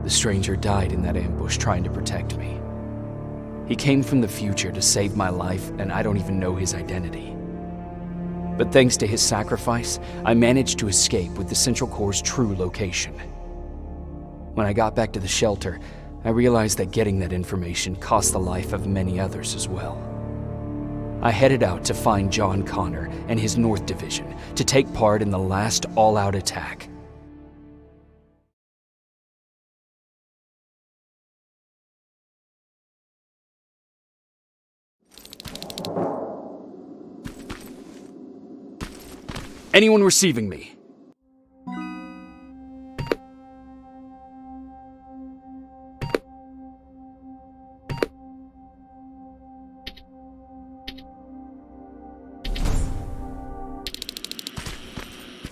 The stranger died in that ambush trying to protect me. He came from the future to save my life, and I don't even know his identity. But thanks to his sacrifice, I managed to escape with the Central Core's true location. When I got back to the shelter, I realized that getting that information cost the life of many others as well. I headed out to find John Connor and his North Division to take part in the last all-out attack. Anyone receiving me?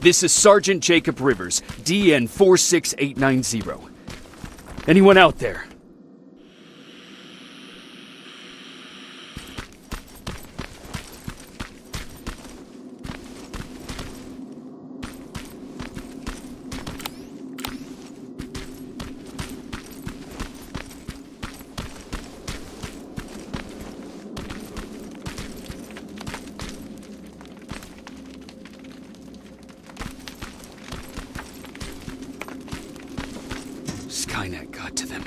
This is Sergeant Jacob Rivers, DN 46890. Anyone out there? Skynet got to them.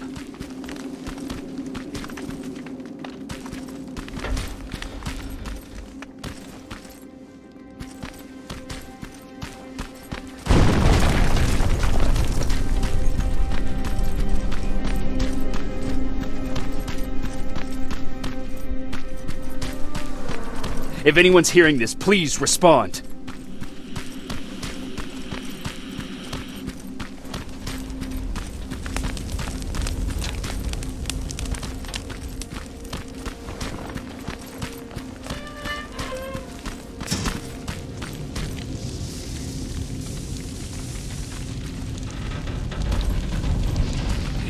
If anyone's hearing this, please respond.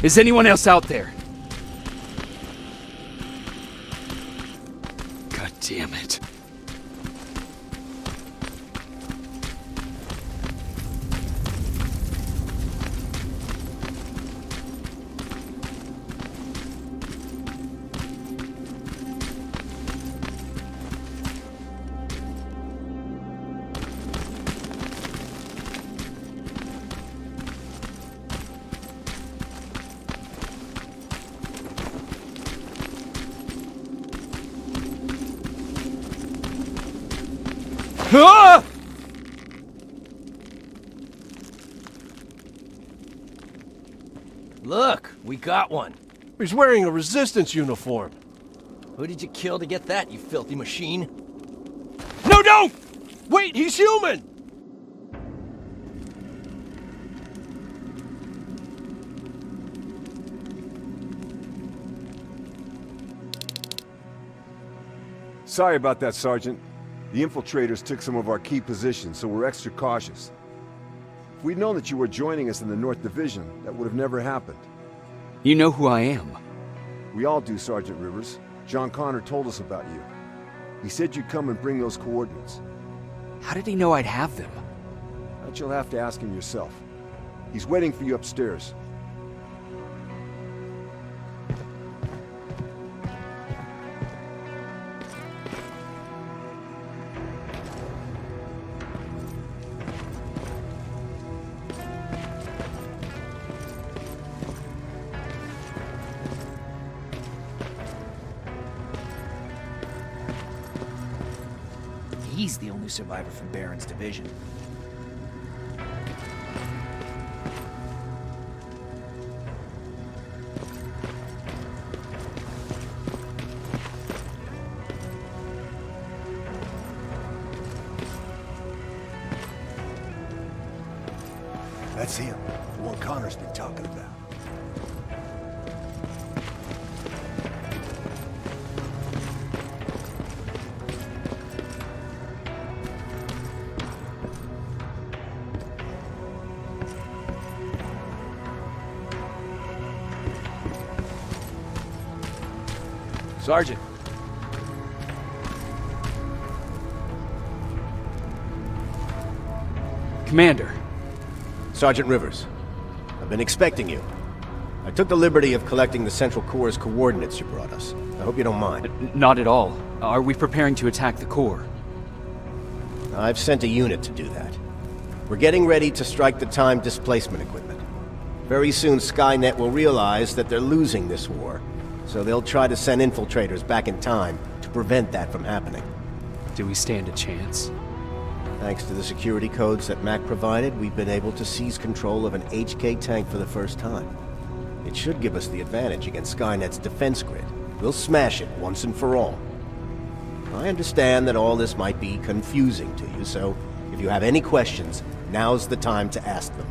Is anyone else out there? God damn it. Ah! Look, we got one. He's wearing a resistance uniform. Who did you kill to get that, you filthy machine? No, don't! Wait, he's human! Sorry about that, Sergeant. The infiltrators took some of our key positions, so we're extra cautious. If we'd known that you were joining us in the North Division, that would have never happened. You know who I am. We all do, Sergeant Rivers. John Connor told us about you. He said you'd come and bring those coordinates. How did he know I'd have them? That you'll have to ask him yourself. He's waiting for you upstairs. He's the only survivor from Baron's division. That's him, the one Connor's been talking about. Sergeant. Commander. Sergeant Rivers, I've been expecting you. I took the liberty of collecting the Central Core's coordinates you brought us. I hope you don't mind. Not at all. Are we preparing to attack the core? I've sent a unit to do that. We're getting ready to strike the time displacement equipment. Very soon Skynet will realize that they're losing this war, so they'll try to send infiltrators back in time to prevent that from happening. Do we stand a chance? Thanks to the security codes that Mac provided, we've been able to seize control of an HK tank for the first time. It should give us the advantage against Skynet's defense grid. We'll smash it once and for all. I understand that all this might be confusing to you, so if you have any questions, now's the time to ask them.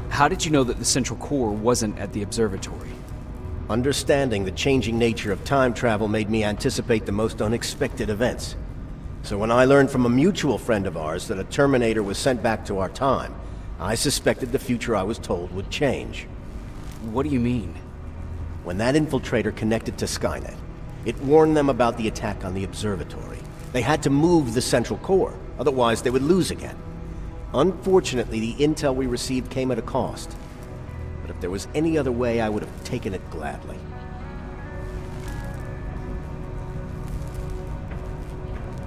How did you know that the Central Core wasn't at the observatory? Understanding the changing nature of time travel made me anticipate the most unexpected events. So when I learned from a mutual friend of ours that a Terminator was sent back to our time, I suspected the future I was told would change. What do you mean? When that infiltrator connected to Skynet, it warned them about the attack on the observatory. They had to move the Central Core, otherwise they would lose again. Unfortunately, the intel we received came at a cost. But if there was any other way, I would have taken it gladly.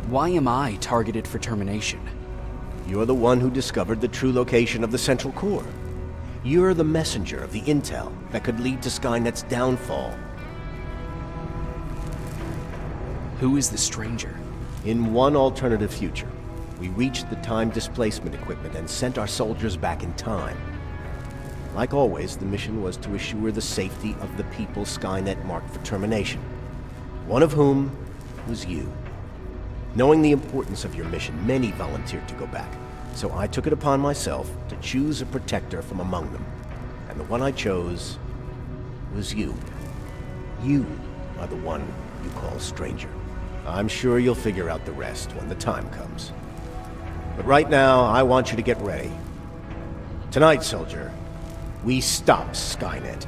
Why am I targeted for termination? You're the one who discovered the true location of the Central Core. You're the messenger of the intel that could lead to Skynet's downfall. Who is the stranger? In one alternative future, we reached the time displacement equipment and sent our soldiers back in time. Like always, the mission was to assure the safety of the people Skynet marked for termination, one of whom was you. Knowing the importance of your mission, many volunteered to go back, so I took it upon myself to choose a protector from among them. And the one I chose was you. You are the one you call stranger. I'm sure you'll figure out the rest when the time comes. But right now, I want you to get ready. Tonight, soldier, we stop Skynet.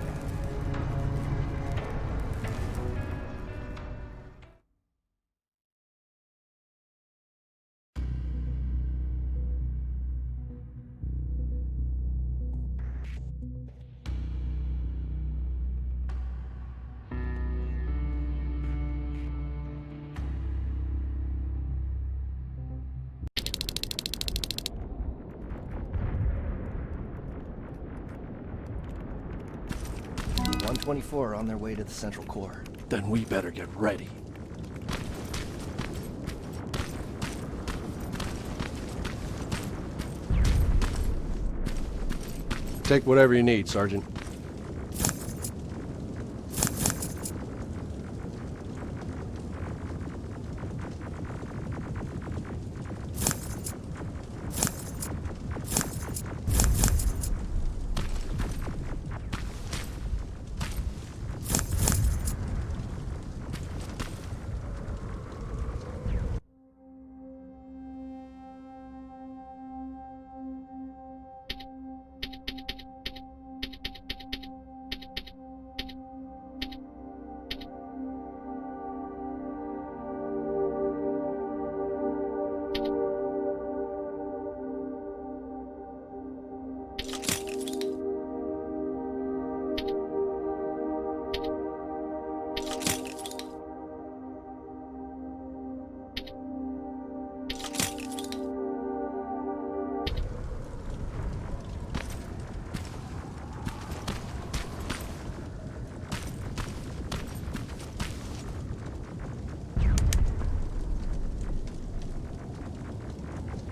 One-24 on their way to the Central Core. Then we better get ready. Take whatever you need, Sergeant.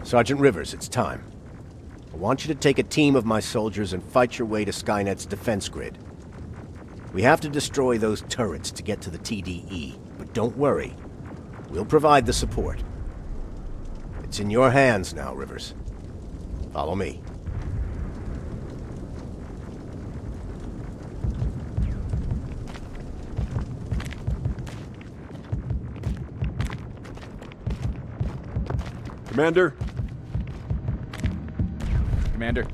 Sergeant Rivers, it's time. I want you to take a team of my soldiers and fight your way to Skynet's defense grid. We have to destroy those turrets to get to the TDE, but don't worry. We'll provide the support. It's in your hands now, Rivers. Follow me. Commander? Commander.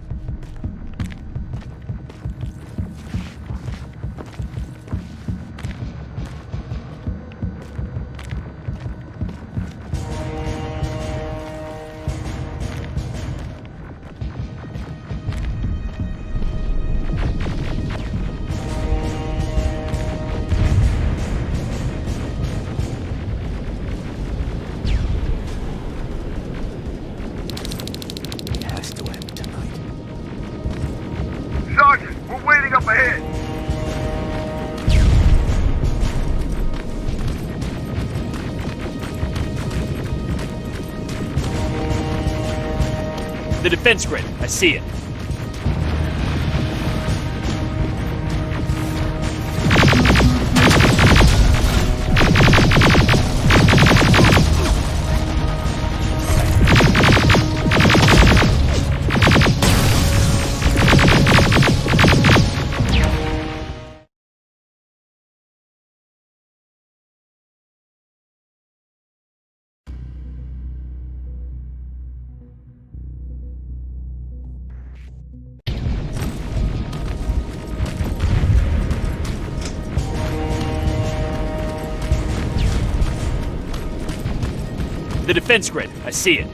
The defense grid. I see it. The defense grid. I see it.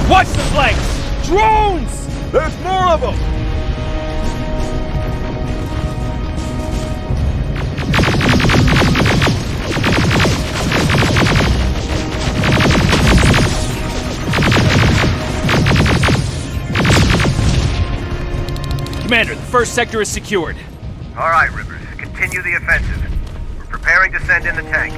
Watch the flanks! Drones! There's more of them! Commander, the first sector is secured. All right, Rivers. Continue the offensive. We're preparing to send in the tank.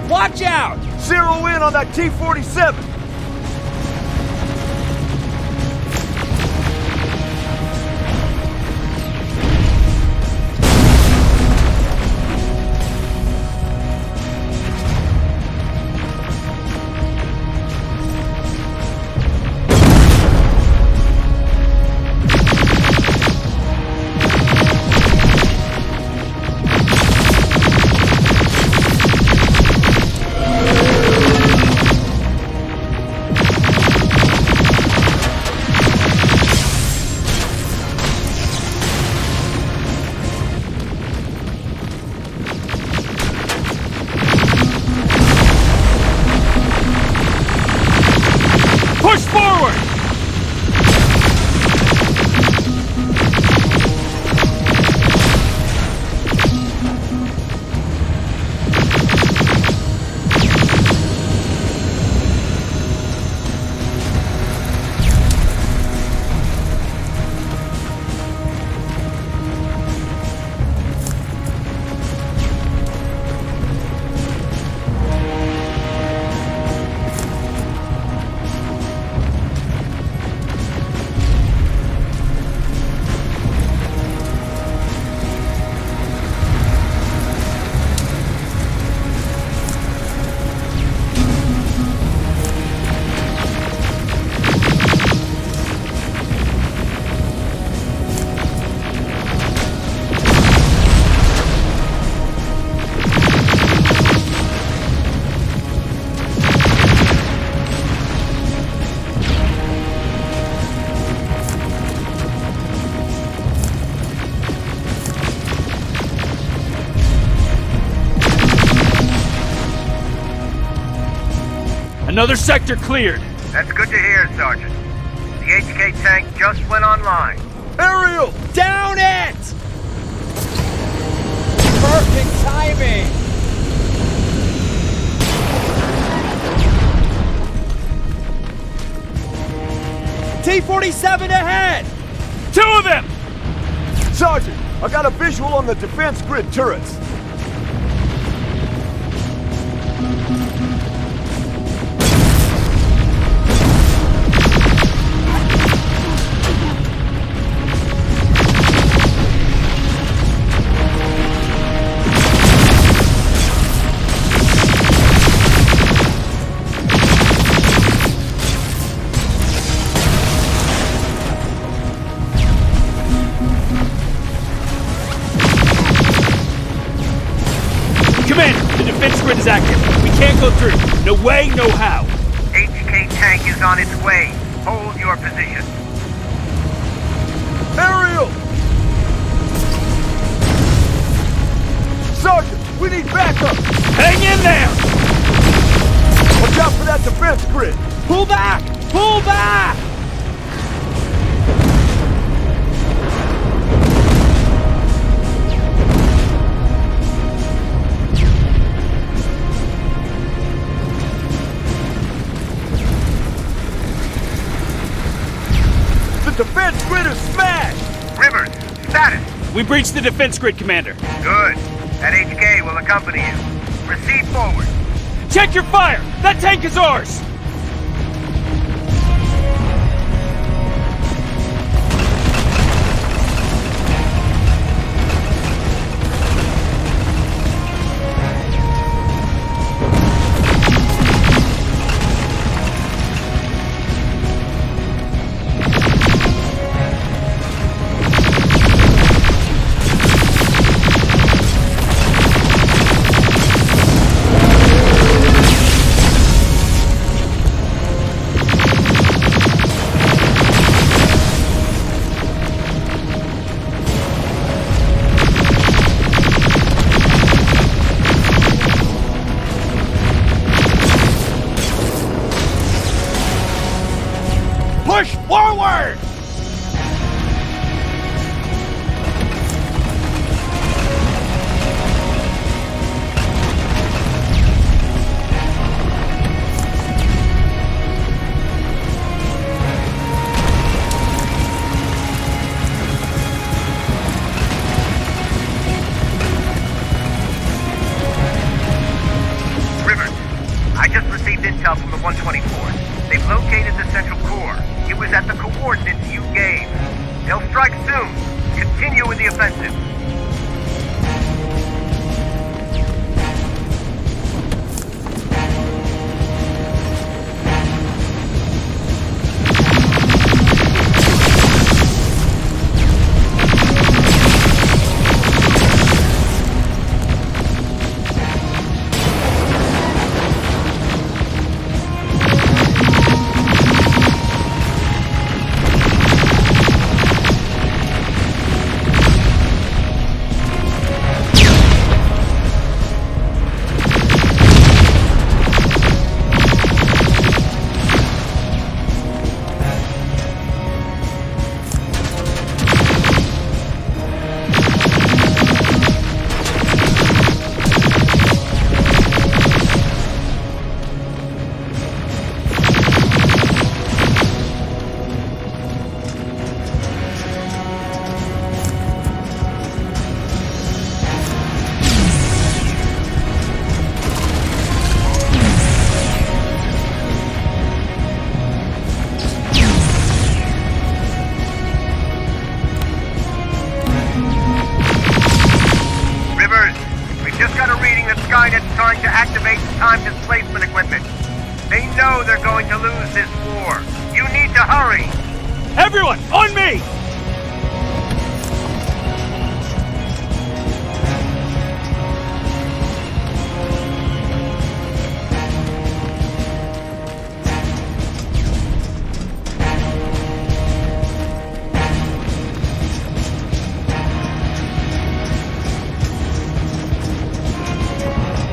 Watch out! Zero in on that T-47! Push forward! Another sector cleared. That's good to hear, Sergeant. The HK tank just went online. Aerial! Down it! Perfect timing! T-47 ahead! 2 of them! Sergeant, I got a visual on the defense grid turrets. Commander, the defense grid is active. We can't go through. No way, no how. HK tank is on its way. Hold your position. Aerial! Sergeant, we need backup! Hang in there! Watch out for that defense grid! Pull back! Pull back! The defense grid is smashed! Rivers, status. We breached the defense grid, Commander. Good. That HK will accompany you. Proceed forward. Check your fire! That tank is ours! Push forward! Rivers, I just received intel from the 124th. They've located the central core. It was at the coordinates you gave. They'll strike soon. Continue with the offensive. Trying to activate time displacement equipment. They know they're going to lose this war. You need to hurry. Everyone, on me!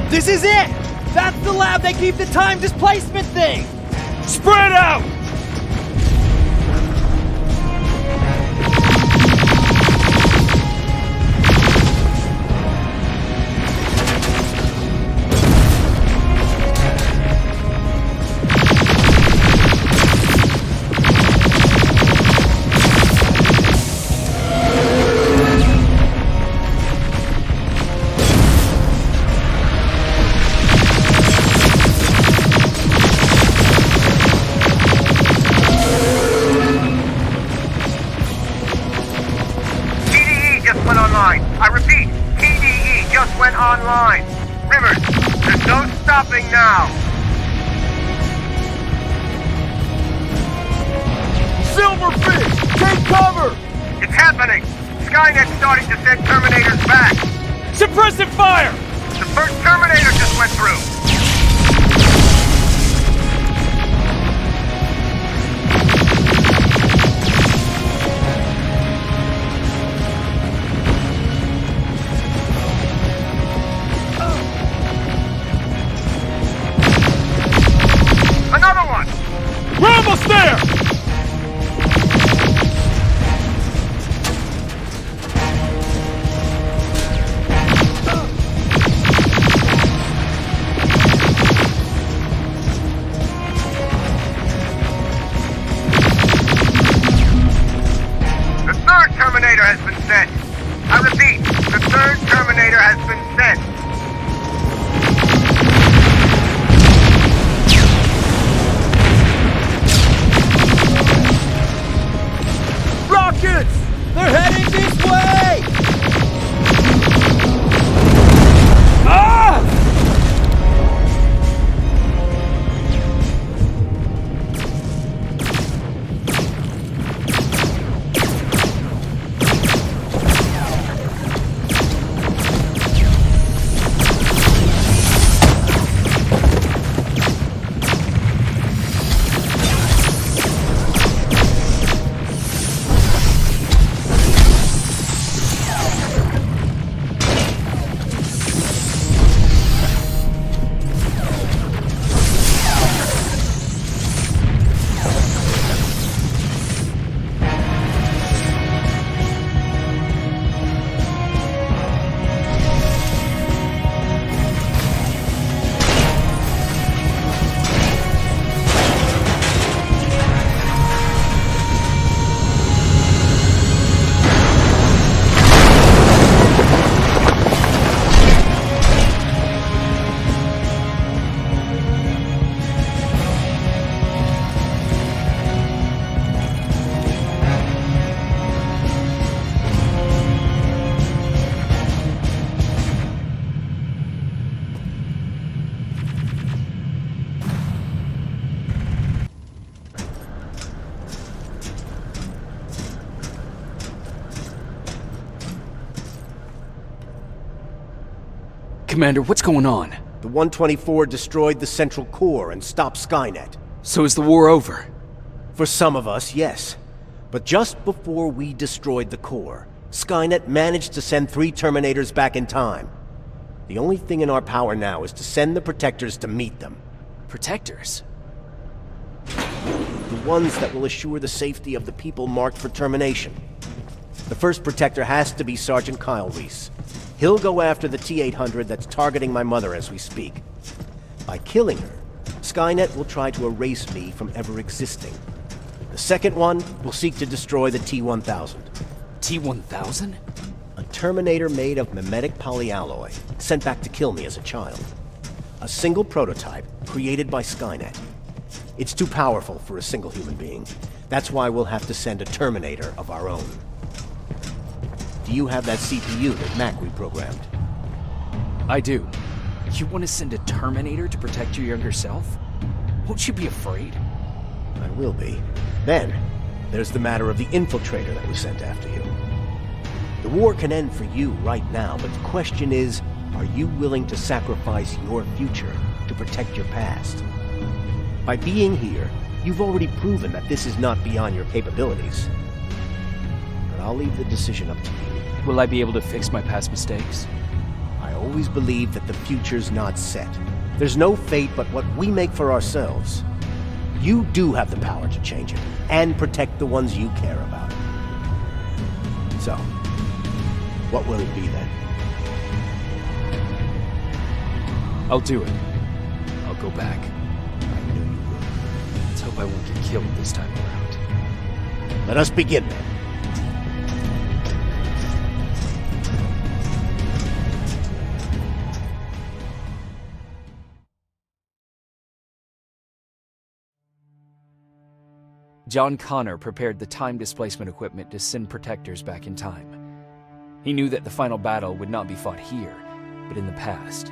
This is it! That's the lab they keep the time displacement thing! Spread out! line. Rivers, there's no stopping now. Silverfish! Take cover! It's happening. Skynet's starting to send Terminators back. Suppressive fire! The first Terminator just went through. Another one! We're almost there! The third Terminator has been sent. I repeat, the third Terminator has been sent. Rockets! They're heading this way! Ah! Commander, what's going on? The 124 destroyed the central core and stopped Skynet. So is the war over? For some of us, yes. But just before we destroyed the core, Skynet managed to send 3 Terminators back in time. The only thing in our power now is to send the Protectors to meet them. Protectors? The ones that will assure the safety of the people marked for termination. The first Protector has to be Sergeant Kyle Reese. He'll go after the T-800 that's targeting my mother as we speak. By killing her, Skynet will try to erase me from ever existing. The second one will seek to destroy the T-1000. T-1000? A Terminator made of mimetic polyalloy, sent back to kill me as a child. A single prototype created by Skynet. It's too powerful for a single human being. That's why we'll have to send a Terminator of our own. Do you have that CPU that Mac reprogrammed? I do. You want to send a Terminator to protect your younger self? Won't you be afraid? I will be. Then, there's the matter of the infiltrator that was sent after you. The war can end for you right now, but the question is, are you willing to sacrifice your future to protect your past? By being here, you've already proven that this is not beyond your capabilities. But I'll leave the decision up to you. Will I be able to fix my past mistakes? I always believe that the future's not set. There's no fate but what we make for ourselves. You do have the power to change it, and protect the ones you care about. So, what will it be then? I'll do it. I'll go back. I knew you would. Let's hope I won't get killed this time around. Let us begin then. John Connor prepared the time displacement equipment to send protectors back in time. He knew that the final battle would not be fought here, but in the past.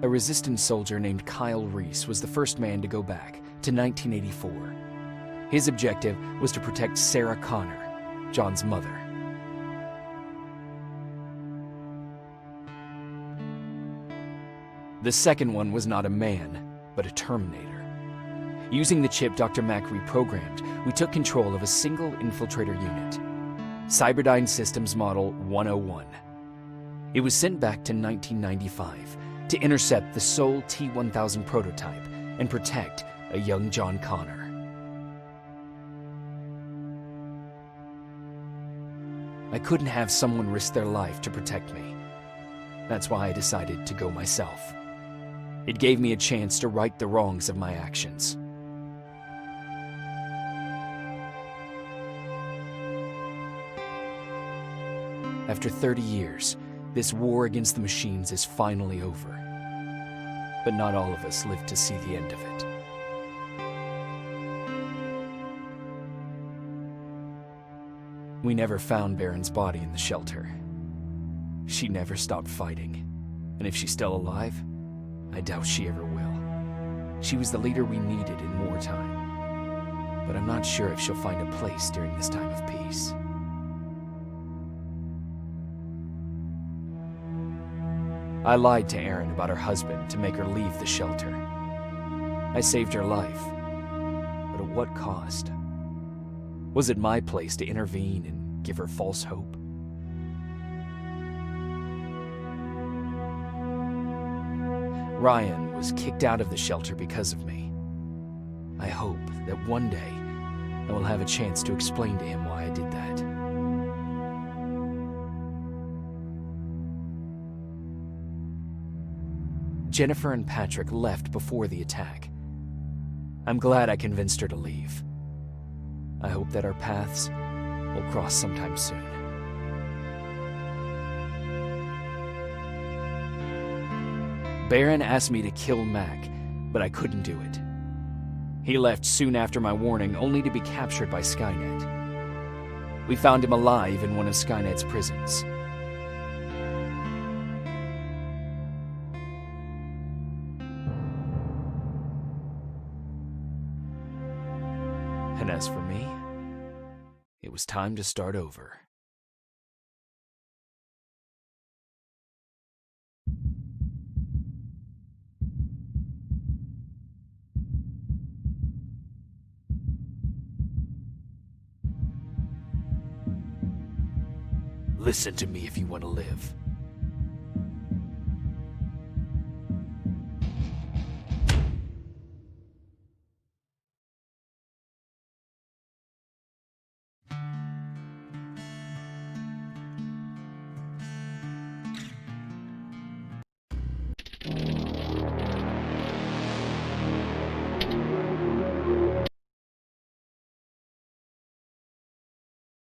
A resistance soldier named Kyle Reese was the first man to go back to 1984. His objective was to protect Sarah Connor, John's mother. The second one was not a man, but a Terminator. Using the chip Dr. Mack reprogrammed, we took control of a single infiltrator unit, Cyberdyne Systems Model 101. It was sent back to 1995 to intercept the Sol T-1000 prototype and protect a young John Connor. I couldn't have someone risk their life to protect me. That's why I decided to go myself. It gave me a chance to right the wrongs of my actions. After 30 years, this war against the machines is finally over. But not all of us lived to see the end of it. We never found Baron's body in the shelter. She never stopped fighting, and if she's still alive, I doubt she ever will. She was the leader we needed in wartime, but I'm not sure if she'll find a place during this time of peace. I lied to Erin about her husband to make her leave the shelter. I saved her life, but at what cost? Was it my place to intervene and give her false hope? Ryan was kicked out of the shelter because of me. I hope that one day I will have a chance to explain to him why I did that. Jennifer and Patrick left before the attack. I'm glad I convinced her to leave. I hope that our paths will cross sometime soon. Baron asked me to kill Mac, but I couldn't do it. He left soon after my warning, only to be captured by Skynet. We found him alive in one of Skynet's prisons. And as for me, it was time to start over. Listen to me if you want to live.